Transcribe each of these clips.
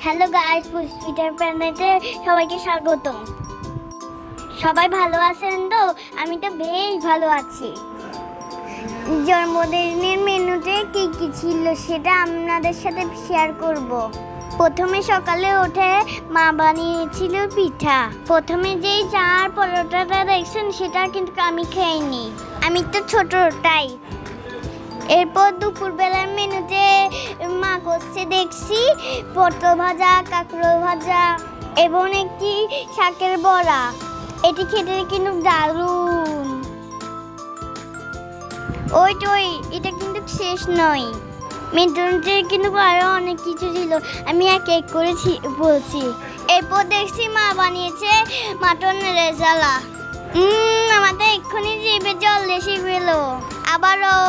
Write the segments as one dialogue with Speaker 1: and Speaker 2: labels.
Speaker 1: Hello guys, পুষ্পিটার প্যানেলে সবাইকে স্বাগতম। সবাই ভালো আছেন তো? আমি তো বেশ ভালো আছি। জন্মদিনের মেনুতে কি কি ছিল সেটা আপনাদের সাথে শেয়ার করব। প্রথমে সকালে উঠে মা বানিয়েছিল পিঠা। প্রথমে যেই চার পরোটাটা দেখছেন সেটা কিন্তু আমি খাইনি, আমি তো ছোট তাই। এরপর দুপুরবেলার মেনুতে মা করছে দেখছি পটল ভাজা, কাঁকরোল ভাজা এবং একটি শাকের বড়া। এটি খেতে কিন্তু দারুণ। ওই এটা কিন্তু শেষ নয়, মেনুতে কিন্তু আরো অনেক কিছু ছিল, আমি এক এক করে বলছি। এরপর দেখছি মা বানিয়েছে মাটন রেজালা। আমাদের এক্ষুনি জিভে জল এসে গেল আবারও।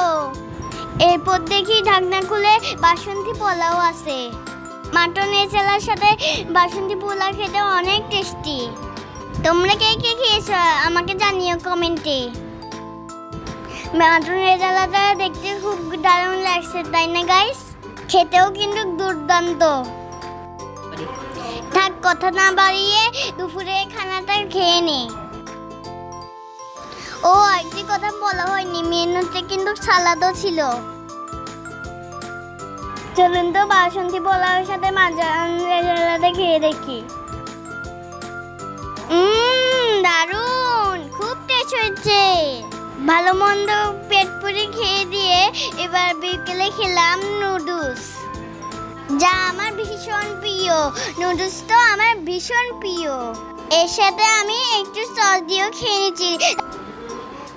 Speaker 1: এরপর দেখি ঢাকনা খুলে বাসন্তী পোলাও আছে। মাটন রেজালার সাথে বাসন্তী পোলাও খেতে অনেক টেস্টি। তোমরা কে কে খেয়েছো আমাকে জানিও কমেন্টে। মাটন রেজালাটা দেখতে খুব দারুণ লাগছে, তাই না গাইস? খেতেও কিন্তু দুর্দান্ত। থাক কথা না বাড়িয়ে দুপুরে খানাটা খেয়ে নে। ও একটি কথা বলা হয়নি, মেনুতে কিন্তু সালাদও ছিল। চলুন তো বাসন্তী পোলাওর সাথে মাটন রেজালাটা খেয়ে দেখি। দারুণ, খুব টেস্ট হয়েছে। ভালো মন্দ পেট পুরি খেয়ে দিয়ে এবার বিকেলে খেলাম নুডলস, যা আমার ভীষণ প্রিয়। নুডলস তো আমার ভীষণ প্রিয়। এর সাথে আমি একটু সস দিয়েও খেয়ে নিয়েছি।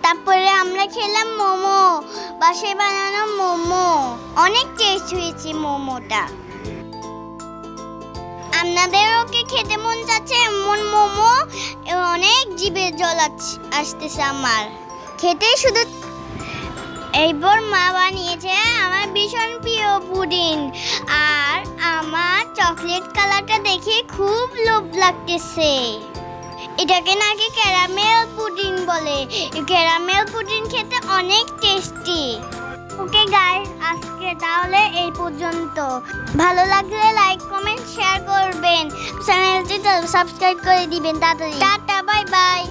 Speaker 1: তারপরে আমরা খেলাম মোমো, বাসায় বানানো মোমো। অনেক টেস্ট হয়েছে মোমোটা। আপনাদেরও কি খেতে মন চাচ্ছে এমন মোমো? অনেক জিভে জল আসতেছে আমার খেতে শুধু। এইবার মা বানিয়েছে আমার ভীষণ প্রিয় পুডিং, আর আমার চকলেট কালারটা দেখে খুব লোভ লাগতেছে। এটাকে নাকি ক্যারামেল পুডিং বলে। ক্যারামেল পুডিং খেতে অনেক টেস্টি। ওকে গাইস, আজকে তাহলে এই পর্যন্ত। ভালো লাগলে লাইক, কমেন্ট, শেয়ার করবেন। চ্যানেলটি সাবস্ক্রাইব করে দিবেন তাড়াতাড়ি। Tata, bye bye.